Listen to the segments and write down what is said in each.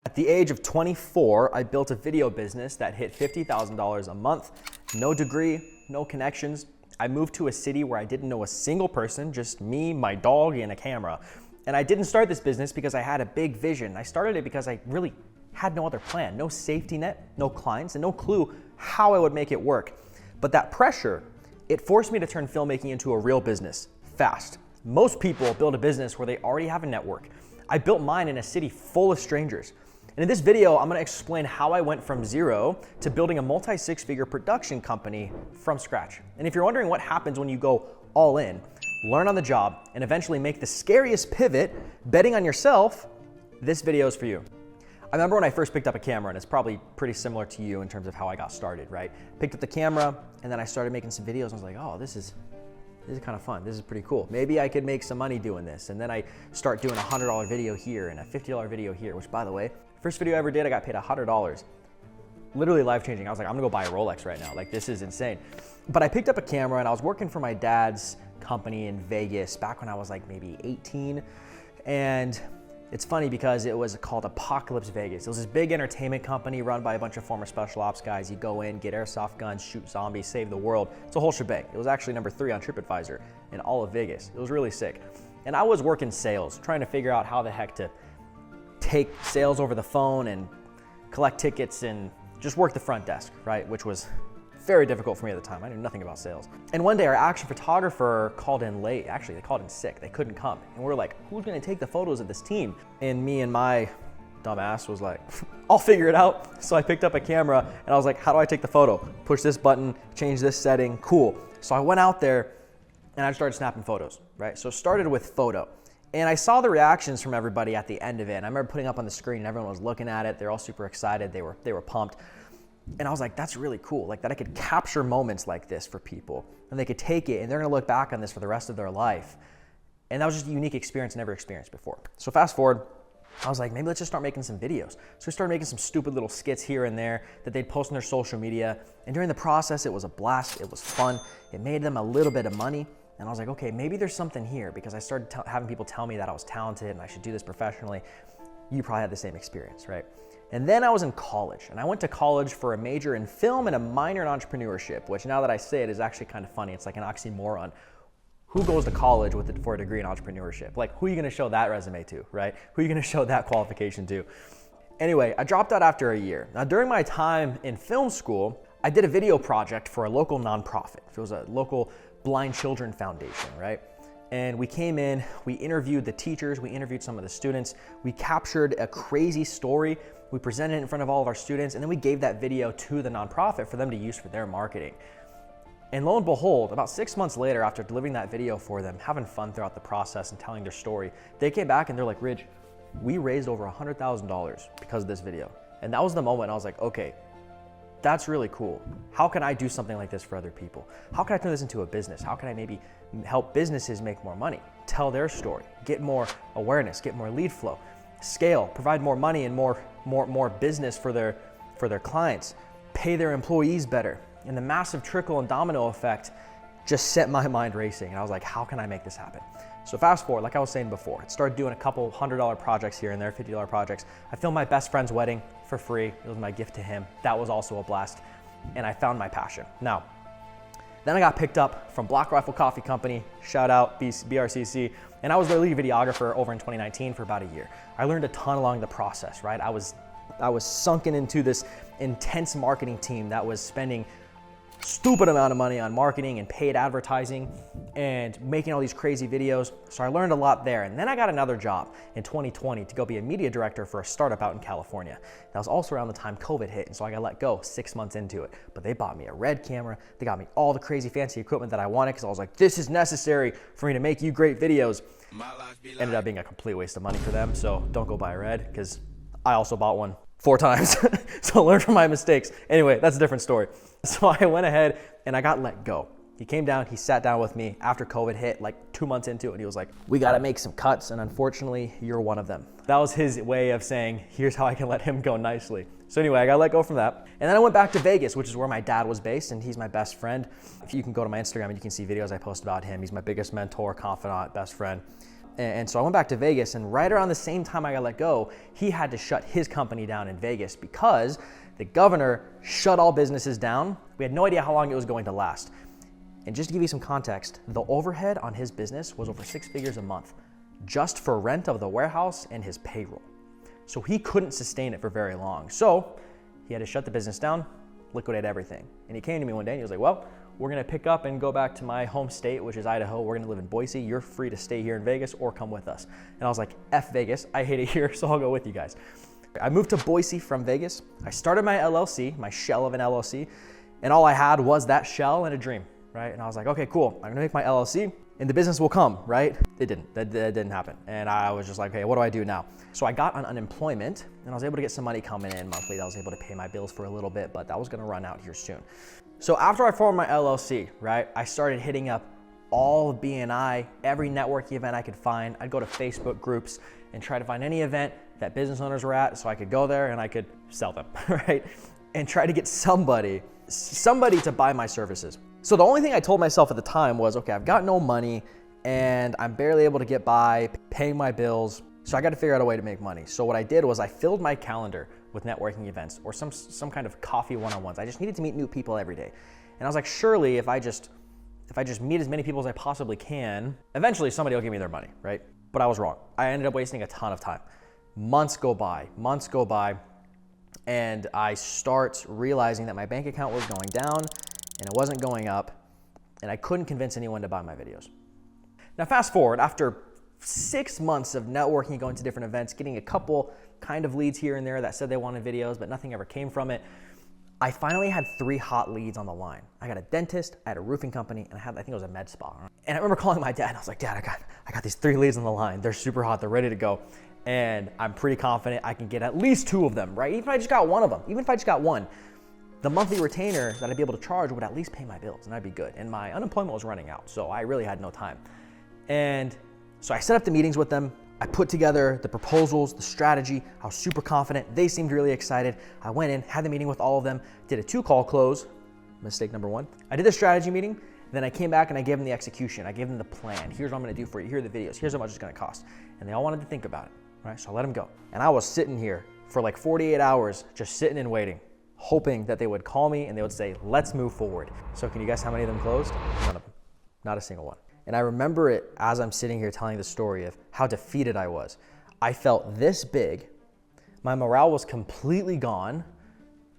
At the age of 24, I built a video business that hit $50,000 a month. No degree, no connections. I moved to a city where I didn't know a single person, just me, my dog, and a camera. And I didn't start this business because I had a big vision. I started it because I really had no other plan, no safety net, no clients, and no clue how I would make it work. But that pressure, it forced me to turn filmmaking into a real business, fast. Most people build a business where they already have a network. I built mine in a city full of strangers. And in this video, I'm gonna explain how I went from zero to building a multi-six-figure production company from scratch. And if you're wondering what happens when you go all in, learn on the job, and eventually make the scariest pivot, betting on yourself, this video is for you. I remember when I first picked up a camera, and it's probably pretty similar to you in terms of how I got started, right? Picked up the camera, and then I started making some videos. I was like, oh, this is kind of fun. This is pretty cool. Maybe I could make some money doing this. And then I start doing a $100 video here and a $50 video here, which, by the way, first video I ever did, I got paid $100. Literally life-changing. I was like, I'm gonna go buy a Rolex right now. Like, this is insane. But I picked up a camera and I was working for my dad's company in Vegas back when I was like maybe 18. And it's funny because it was called Apocalypse Vegas. It was this big entertainment company run by a bunch of former special ops guys. You go in, get airsoft guns, shoot zombies, save the world. It's a whole shebang. It was actually number 3 on TripAdvisor in all of Vegas. It was really sick. And I was working sales, trying to figure out how the heck to take sales over the phone and collect tickets and just work the front desk, right? Which was very difficult for me at the time. I knew nothing about sales. And one day our action photographer called in late. Actually, they called in sick. They couldn't come. And we're like, who's gonna take the photos of this team? And me and my dumbass was like, I'll figure it out. So I picked up a camera and I was like, how do I take the photo? Push this button, change this setting, cool. So I went out there and I started snapping photos, right? So it started with photo. And I saw the reactions from everybody at the end of it. And I remember putting up on the screen and everyone was looking at it. They're all super excited. They were pumped. And I was like, that's really cool. Like that I could capture moments like this for people and they could take it and they're gonna look back on this for the rest of their life. And that was just a unique experience I never experienced before. So fast forward, I was like, maybe let's just start making some videos. So we started making some stupid little skits here and there that they'd post on their social media. And during the process, it was a blast. It was fun. It made them a little bit of money. And I was like, okay, maybe there's something here because I started having people tell me that I was talented and I should do this professionally. You probably had the same experience, right? And then I was in college and I went to college for a major in film and a minor in entrepreneurship, which now that I say it is actually kind of funny. It's like an oxymoron. Who goes to college for a degree in entrepreneurship? Like, who are you gonna show that resume to, right? Who are you gonna show that qualification to? Anyway, I dropped out after a year. Now, during my time in film school, I did a video project for a local nonprofit. It was a local blind children foundation, right? And we came in, we interviewed the teachers, we interviewed some of the students, we captured a crazy story, we presented it in front of all of our students, and then we gave that video to the nonprofit for them to use for their marketing. And lo and behold, about 6 months later, after delivering that video for them, having fun throughout the process and telling their story, they came back and they're like, Ridge, we raised over $100,000 because of this video. And that was the moment I was like, okay, that's really cool. How can I do something like this for other people? How can I turn this into a business? How can I maybe help businesses make more money, tell their story, get more awareness, get more lead flow, scale, provide more money and more business for their clients, pay their employees better. And the massive trickle and domino effect just set my mind racing. And I was like, how can I make this happen? So fast forward, like I was saying before, I started doing a couple $100 projects here and there, $50 projects. I filmed my best friend's wedding for free. It was my gift to him. That was also a blast. And I found my passion. Now, then I got picked up from Black Rifle Coffee Company, shout out BRCC, and I was their lead videographer over in 2019 for about a year. I learned a ton along the process, right? I was sunken into this intense marketing team that was spending stupid amount of money on marketing and paid advertising and making all these crazy videos. So I learned a lot there. And then I got another job in 2020 to go be a media director for a startup out in California. That was also around the time COVID hit. And so I got let go 6 months into it. But they bought me a Red camera. They got me all the crazy fancy equipment that I wanted because I was like, this is necessary for me to make you great videos. Ended up being a complete waste of money for them. So don't go buy a Red because I also bought one 4 times. So learn from my mistakes. Anyway, that's a different story. So I went ahead and I got let go. He came down, he sat down with me after COVID hit, like 2 months into it, and he was like, we gotta make some cuts, and unfortunately, you're one of them. That was his way of saying, here's how I can let him go nicely. So anyway, I got let go from that. And then I went back to Vegas, which is where my dad was based, and he's my best friend. If you can go to my Instagram and you can see videos I post about him. He's my biggest mentor, confidant, best friend. And so I went back to Vegas, and right around the same time I got let go, he had to shut his company down in Vegas because the governor shut all businesses down. We had no idea how long it was going to last. And just to give you some context, the overhead on his business was over 6 figures a month, just for rent of the warehouse and his payroll. So he couldn't sustain it for very long. So he had to shut the business down, liquidate everything. And he came to me one day and he was like, well, we're gonna pick up and go back to my home state, which is Idaho. We're gonna live in Boise. You're free to stay here in Vegas or come with us. And I was like, F Vegas, I hate it here, so I'll go with you guys. I moved to Boise from Vegas. I started my LLC, my shell of an LLC, and all I had was that shell and a dream, right? And I was like, okay, cool, I'm gonna make my LLC and the business will come, right? It didn't, that didn't happen. And I was just like, okay, what do I do now? So I got on unemployment and I was able to get some money coming in monthly. That was able to pay my bills for a little bit, but that was gonna run out here soon. So after I formed my LLC, right, I started hitting up all of BNI, every networking event I could find. I'd go to Facebook groups and try to find any event that business owners were at so I could go there and I could sell them, right? And try to get somebody to buy my services. So the only thing I told myself at the time was, okay, I've got no money and I'm barely able to get by paying my bills. So I got to figure out a way to make money. So what I did was I filled my calendar with networking events or some kind of coffee one-on-ones. I just needed to meet new people every day. And I was like, surely if I just meet as many people as I possibly can, eventually somebody will give me their money, right? But I was wrong. I ended up wasting a ton of time. Months go by, and I start realizing that my bank account was going down and it wasn't going up, and I couldn't convince anyone to buy my videos. Now fast forward, after 6 months of networking, going to different events, getting a couple kind of leads here and there that said they wanted videos, but nothing ever came from it, I finally had 3 hot leads on the line. I got a dentist, I had a roofing company, and I think it was a med spa. And I remember calling my dad, and I was like, Dad, I got these 3 leads on the line. They're super hot, they're ready to go. And I'm pretty confident I can get at least 2 of them, right? Even if I just got one of them, even if I just got one, the monthly retainer that I'd be able to charge would at least pay my bills, and I'd be good. And my unemployment was running out, so I really had no time. And so I set up the meetings with them. I put together the proposals, the strategy. I was super confident. They seemed really excited. I went in, had the meeting with all of them, did a 2-call close, mistake number 1. I did the strategy meeting, then I came back and I gave them the execution. I gave them the plan. Here's what I'm gonna do for you. Here are the videos. Here's how much it's gonna cost. And they all wanted to think about it, right? So I let them go. And I was sitting here for like 48 hours, just sitting and waiting, hoping that they would call me and they would say, let's move forward. So can you guess how many of them closed? None of them, not a single one. And I remember it as I'm sitting here telling the story of how defeated I was. I felt this big. My morale was completely gone.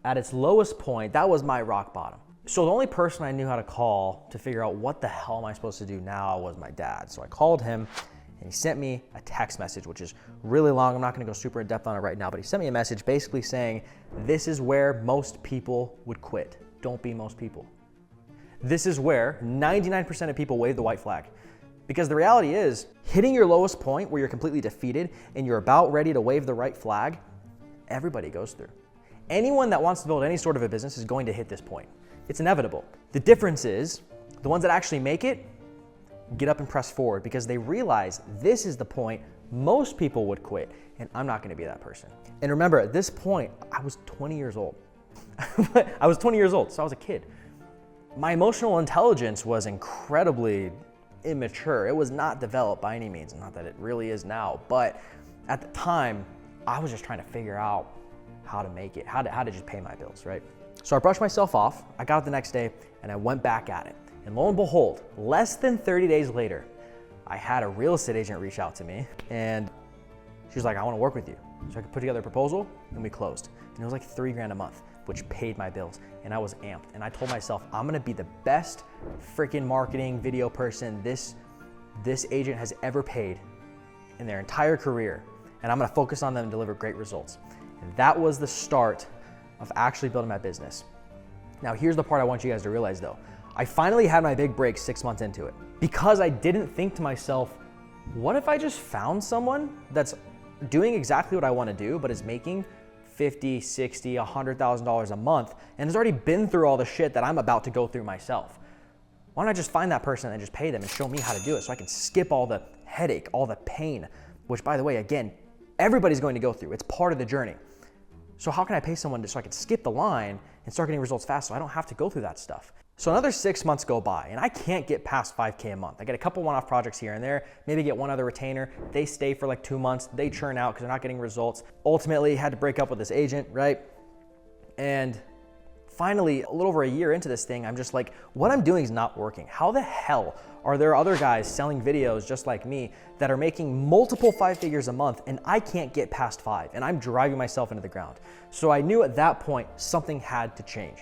At its lowest point, that was my rock bottom. So the only person I knew how to call to figure out what the hell am I supposed to do now was my dad. So I called him and he sent me a text message, which is really long. I'm not gonna go super in depth on it right now, but he sent me a message basically saying, this is where most people would quit. Don't be most people. This is where 99% of people wave the white flag. Because the reality is, hitting your lowest point where you're completely defeated and you're about ready to wave the right flag, everybody goes through. Anyone that wants to build any sort of a business is going to hit this point. It's inevitable. The difference is, the ones that actually make it, get up and press forward because they realize this is the point most people would quit, and I'm not gonna be that person. And remember, at this point, I was 20 years old. I was 20 years old, so I was a kid. My emotional intelligence was incredibly immature. It was not developed by any means, not that it really is now, but at the time, I was just trying to figure out how to make it, how to just pay my bills, right? So I brushed myself off, I got up the next day, and I went back at it. And lo and behold, less than 30 days later, I had a real estate agent reach out to me, and she was like, I wanna work with you. So I could put together a proposal, and we closed. And it was like $3,000 a month, which paid my bills. And I was amped. And I told myself, I'm gonna be the best freaking marketing video person this agent has ever paid in their entire career. And I'm gonna focus on them and deliver great results. And that was the start of actually building my business. Now here's the part I want you guys to realize though. I finally had my big break 6 months into it because I didn't think to myself, what if I just found someone that's doing exactly what I wanna do, but is making $50,000, $60,000, $100,000 a month and has already been through all the shit that I'm about to go through myself? Why don't I just find that person and just pay them and show me how to do it so I can skip all the headache, all the pain, which by the way, again, everybody's going to go through. It's part of the journey. So how can I pay someone so I can skip the line and start getting results fast so I don't have to go through that stuff? So another 6 months go by and I can't get past 5K a month. I get a couple one-off projects here and there, maybe get one other retainer. They stay for like 2 months, they churn out because they're not getting results. Ultimately had to break up with this agent, right? And finally, a little over a year into this thing, I'm just like, what I'm doing is not working. How the hell are there other guys selling videos just like me that are making multiple 5 figures a month and I can't get past 5 and I'm driving myself into the ground? So I knew at that point something had to change.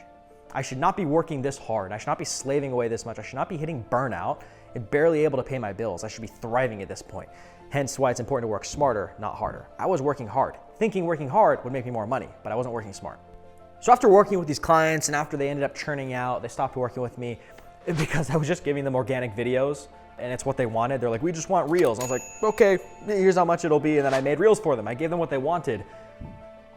I should not be working this hard. I should not be slaving away this much. I should not be hitting burnout and barely able to pay my bills. I should be thriving at this point. Hence why it's important to work smarter, not harder. I was working hard, thinking working hard would make me more money, but I wasn't working smart. So after working with these clients and after they ended up churning out, they stopped working with me because I was just giving them organic videos and it's what they wanted. They're like, we just want reels. I was like, okay, here's how much it'll be. And then I made reels for them. I gave them what they wanted,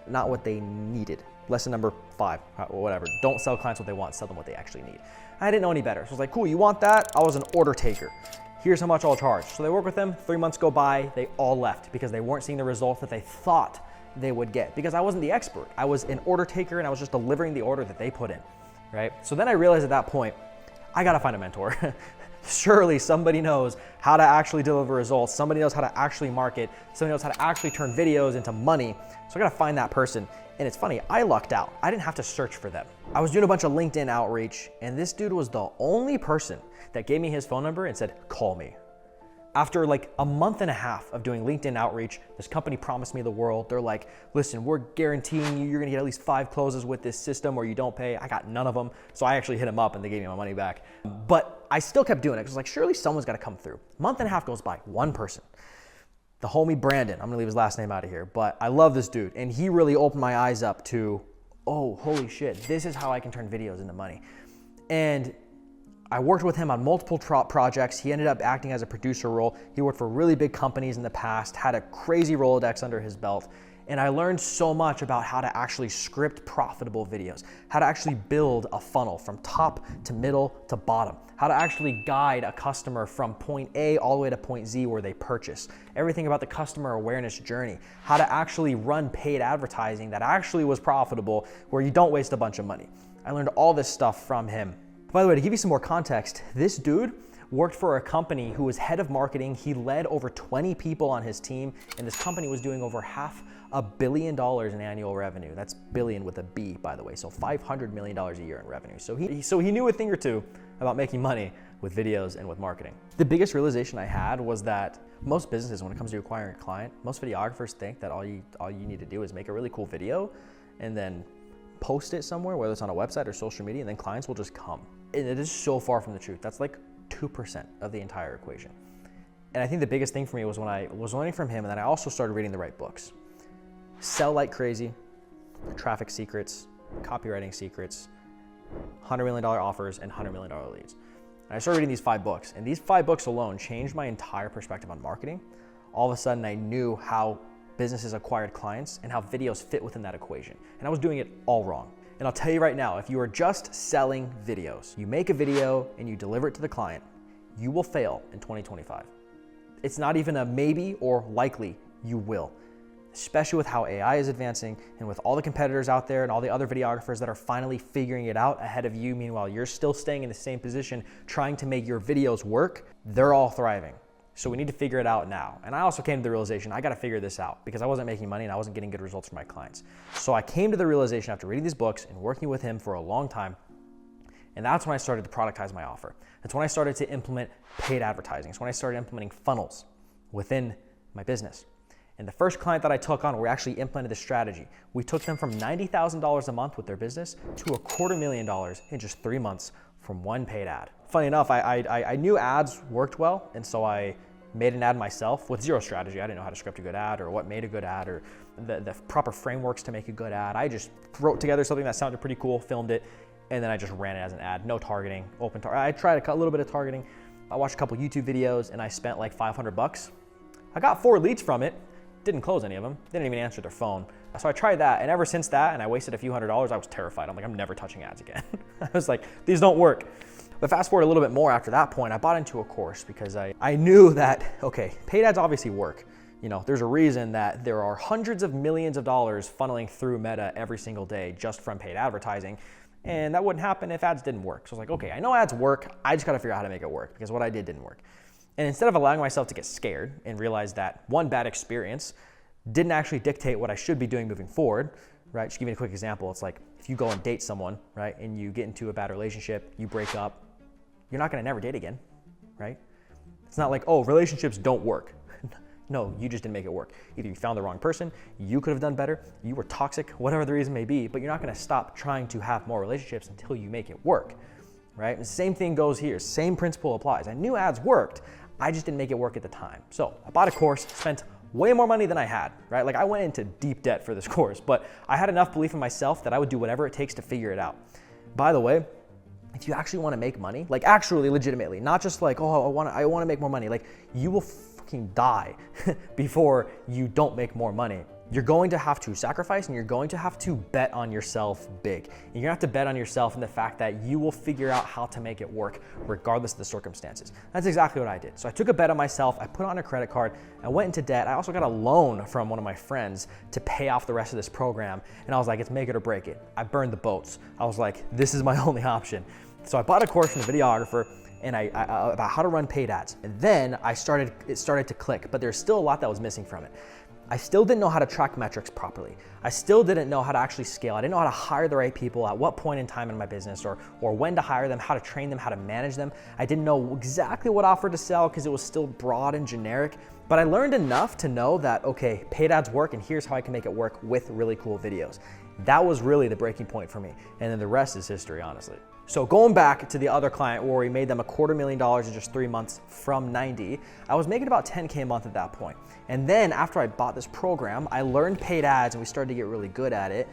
not what they needed. Lesson number 5, whatever. Don't sell clients what they want, sell them what they actually need. I didn't know any better. So I was like, cool, you want that? I was an order taker. Here's how much I'll charge. So they work with them, 3 months go by, they all left because they weren't seeing the results that they thought they would get because I wasn't the expert. I was an order taker and I was just delivering the order that they put in, right? So then I realized at that point, I gotta find a mentor. Surely somebody knows how to actually deliver results. Somebody knows how to actually market. Somebody knows how to actually turn videos into money. So I gotta find that person. And it's funny, I lucked out. I didn't have to search for them. I was doing a bunch of LinkedIn outreach and this dude was the only person that gave me his phone number and said, call me. After like a month and a half of doing LinkedIn outreach, this company promised me the world. They're like, listen, we're guaranteeing you're gonna get at least 5 closes with this system or you don't pay. I got none of them. So I actually hit them up and they gave me my money back. But I still kept doing it because like, surely someone's gotta come through. Month and a half goes by, one person. The homie Brandon, I'm gonna leave his last name out of here, but I love this dude. And he really opened my eyes up to, oh, holy shit, this is how I can turn videos into money. And I worked with him on multiple projects. He ended up acting as a producer role. He worked for really big companies in the past, had a crazy Rolodex under his belt. And I learned so much about how to actually script profitable videos, how to actually build a funnel from top to middle to bottom, how to actually guide a customer from point A all the way to point Z where they purchase, everything about the customer awareness journey, how to actually run paid advertising that actually was profitable where you don't waste a bunch of money. I learned all this stuff from him. By the way, to give you some more context, this dude worked for a company who was head of marketing. He led over 20 people on his team, and this company was doing over $500 million in annual revenue. That's billion with a B, by the way, so $500 million a year in revenue. So he knew a thing or two about making money with videos and with marketing. The biggest realization I had was that most businesses, when it comes to acquiring a client, most videographers think that all you need to do is make a really cool video and then post it somewhere, whether it's on a website or social media, and then clients will just come. And it is so far from the truth. That's like 2% of the entire equation. And I think the biggest thing for me was when I was learning from him, and then I also started reading the right books. Sell Like Crazy, Traffic Secrets, Copywriting Secrets, $100 million offers, and $100 million leads. And I started reading these 5 books, and these 5 books alone changed my entire perspective on marketing. All of a sudden, I knew how businesses acquired clients and how videos fit within that equation. And I was doing it all wrong. And I'll tell you right now, if you are just selling videos, you make a video and you deliver it to the client, you will fail in 2025. It's not even a maybe or likely, you will. Especially with how AI is advancing and with all the competitors out there and all the other videographers that are finally figuring it out ahead of you. Meanwhile, you're still staying in the same position, trying to make your videos work. They're all thriving. So we need to figure it out now. And I also came to the realization, I gotta figure this out because I wasn't making money and I wasn't getting good results for my clients. So I came to the realization after reading these books and working with him for a long time, and that's when I started to productize my offer. That's when I started to implement paid advertising. It's when I started implementing funnels within my business. And the first client that I took on, we actually implemented this strategy. We took them from $90,000 a month with their business to $250,000 in just 3 months from one paid ad. Funny enough, I knew ads worked well, and so I made an ad myself with zero strategy. I didn't know how to script a good ad or what made a good ad or the proper frameworks to make a good ad. I just wrote together something that sounded pretty cool, filmed it, and then I just ran it as an ad. No targeting, I tried a little bit of targeting. I watched a couple YouTube videos and I spent like $500. I got 4 leads from it. Didn't close any of them. They didn't even answer their phone. So I tried that, and ever since that, and I wasted a few $100s, I was terrified. I'm like, I'm never touching ads again. I was like, these don't work. But fast forward a little bit more after that point, I bought into a course because I knew that, okay, paid ads obviously work. You know, there's a reason that there are hundreds of millions of dollars funneling through Meta every single day just from paid advertising. And that wouldn't happen if ads didn't work. So I was like, okay, I know ads work. I just got to figure out how to make it work because what I did didn't work. And instead of allowing myself to get scared and realize that one bad experience didn't actually dictate what I should be doing moving forward, right? Just give you a quick example. It's like if you go and date someone, right, and you get into a bad relationship, you break up, you're not going to never date again, right? It's not like, oh, relationships don't work. No, you just didn't make it work. Either you found the wrong person, you could have done better, you were toxic, whatever the reason may be, but you're not gonna stop trying to have more relationships until you make it work, right? And the same thing goes here, same principle applies. I knew ads worked, I just didn't make it work at the time. So I bought a course, spent way more money than I had, right? Like I went into deep debt for this course, but I had enough belief in myself that I would do whatever it takes to figure it out. By the way, if you actually wanna make money, like actually legitimately, not just like, oh, I wanna make more money, like you will die before you don't make more money. You're going to have to sacrifice and you're going to have to bet on yourself big. And you're gonna have to bet on yourself and the fact that you will figure out how to make it work regardless of the circumstances. That's exactly what I did. So I took a bet on myself, I put on a credit card, I went into debt. I also got a loan from one of my friends to pay off the rest of this program. And I was like, it's make it or break it. I burned the boats. I was like, this is my only option. So I bought a course from the Videographer and I about how to run paid ads. And then it started to click, but there's still a lot that was missing from it. I still didn't know how to track metrics properly. I still didn't know how to actually scale. I didn't know how to hire the right people at what point in time in my business or when to hire them, how to train them, how to manage them. I didn't know exactly what offer to sell because it was still broad and generic, but I learned enough to know that, okay, paid ads work and here's how I can make it work with really cool videos. That was really the breaking point for me. And then the rest is history, honestly. So going back to the other client where we made them $250,000 in just 3 months from 90, I was making about 10K a month at that point. And then after I bought this program, I learned paid ads and we started to get really good at it.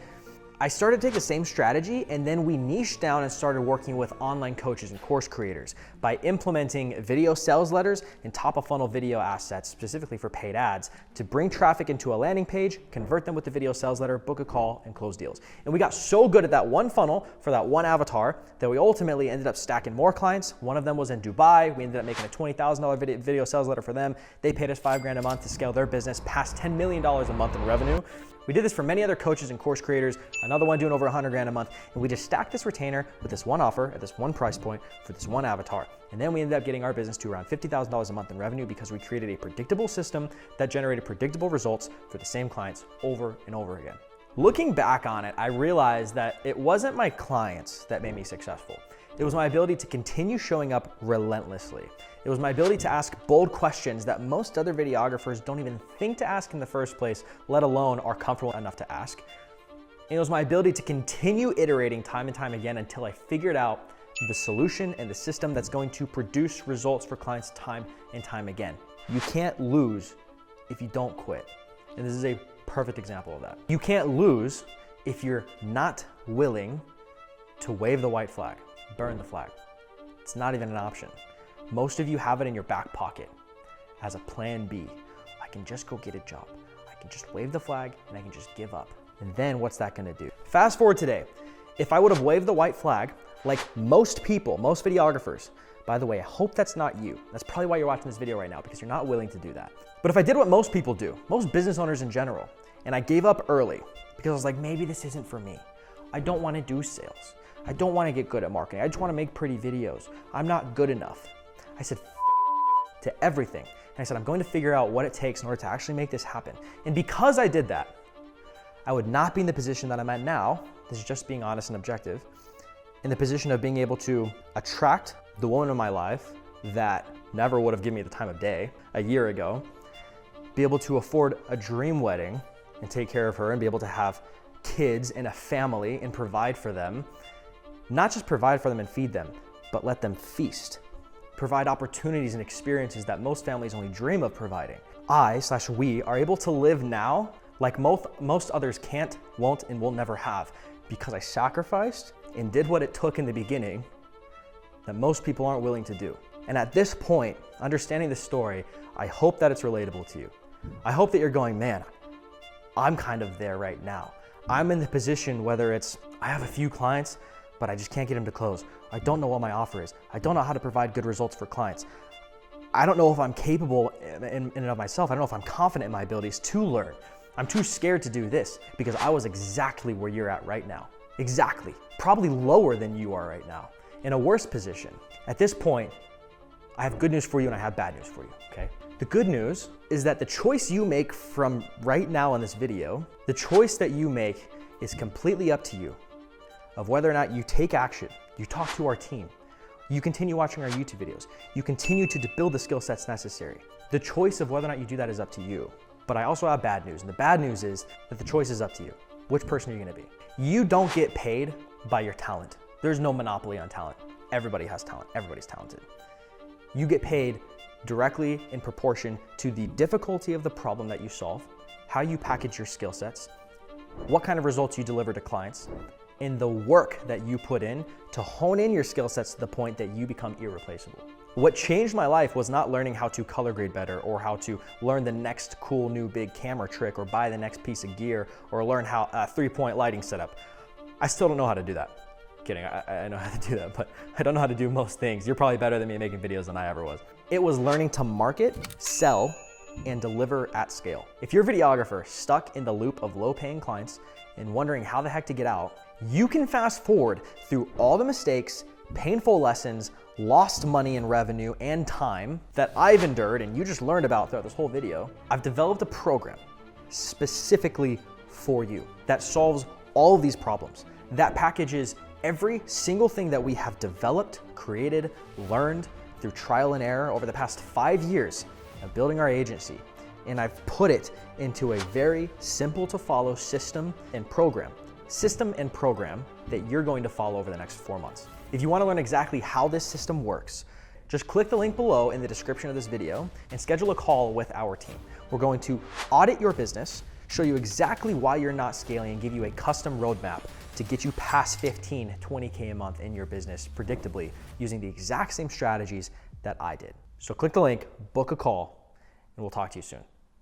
I started to take the same strategy and then we niched down and started working with online coaches and course creators by implementing video sales letters and top of funnel video assets specifically for paid ads to bring traffic into a landing page, convert them with the video sales letter, book a call, and close deals. And we got so good at that one funnel for that one avatar that we ultimately ended up stacking more clients. One of them was in Dubai. We ended up making a $20,000 video sales letter for them. They paid us $5,000 a month to scale their business past $10 million a month in revenue. We did this for many other coaches and course creators, another one doing over $100,000 a month, and we just stacked this retainer with this one offer at this one price point for this one avatar. And then we ended up getting our business to around $50,000 a month in revenue because we created a predictable system that generated predictable results for the same clients over and over again. Looking back on it, I realized that it wasn't my clients that made me successful. It was my ability to continue showing up relentlessly. It was my ability to ask bold questions that most other videographers don't even think to ask in the first place, let alone are comfortable enough to ask. And it was my ability to continue iterating time and time again until I figured out the solution and the system that's going to produce results for clients time and time again. You can't lose if you don't quit. And this is a perfect example of that. You can't lose if you're not willing to wave the white flag, burn the flag. It's not even an option. Most of you have it in your back pocket as a plan B. I can just go get a job. I can just wave the flag and I can just give up. And then what's that gonna do? Fast forward today. If I would have waved the white flag, like most people, most videographers, by the way, I hope that's not you. That's probably why you're watching this video right now, because you're not willing to do that. But if I did what most people do, most business owners in general, and I gave up early because I was like, maybe this isn't for me. I don't wanna do sales. I don't wanna get good at marketing. I just wanna make pretty videos. I'm not good enough. I said to everything. And I said, I'm going to figure out what it takes in order to actually make this happen. And because I did that, I would not be in the position that I'm at now, this is just being honest and objective, in the position of being able to attract the woman in my life that never would have given me the time of day a year ago, be able to afford a dream wedding and take care of her and be able to have kids and a family and provide for them, not just provide for them and feed them, but let them feast. Provide opportunities and experiences that most families only dream of providing. We are able to live now like most others can't, won't, and will never have because I sacrificed and did what it took in the beginning that most people aren't willing to do. And at this point, understanding this story, I hope that it's relatable to you. I hope that you're going, man, I'm kind of there right now. I'm in the position whether it's, I have a few clients, but I just can't get them to close. I don't know what my offer is. I don't know how to provide good results for clients. I don't know if I'm capable in and of myself. I don't know if I'm confident in my abilities to learn. I'm too scared to do this because I was exactly where you're at right now. Exactly. Probably lower than you are right now, in a worse position. At this point, I have good news for you and I have bad news for you, okay? The good news is that the choice you make from right now in this video, the choice that you make is completely up to you of whether or not you take action, you talk to our team, you continue watching our YouTube videos, you continue to build the skill sets necessary. The choice of whether or not you do that is up to you. But I also have bad news, and the bad news is that the choice is up to you. Which person are you gonna be? You don't get paid by your talent. There's no monopoly on talent. Everybody has talent, everybody's talented. You get paid directly in proportion to the difficulty of the problem that you solve, how you package your skill sets, what kind of results you deliver to clients, and the work that you put in to hone in your skill sets to the point that you become irreplaceable. What changed my life was not learning how to color grade better or how to learn the next cool new big camera trick or buy the next piece of gear or learn how a 3-point lighting setup. I still don't know how to do that. Kidding, I know how to do that, but I don't know how to do most things. You're probably better than me at making videos than I ever was. It was learning to market, sell, and deliver at scale. If you're a videographer stuck in the loop of low-paying clients and wondering how the heck to get out, you can fast forward through all the mistakes, painful lessons, lost money and revenue and time that I've endured and you just learned about throughout this whole video. I've developed a program specifically for you that solves all of these problems, that packages every single thing that we have developed, created, learned through trial and error over the past 5 years of building our agency. And I've put it into a very simple to follow system and program that you're going to follow over the next 4 months. If you want to learn exactly how this system works, just click the link below in the description of this video and schedule a call with our team. We're going to audit your business, show you exactly why you're not scaling, and give you a custom roadmap to get you past 15, 20K a month in your business predictably using the exact same strategies that I did. So click the link, book a call, and we'll talk to you soon.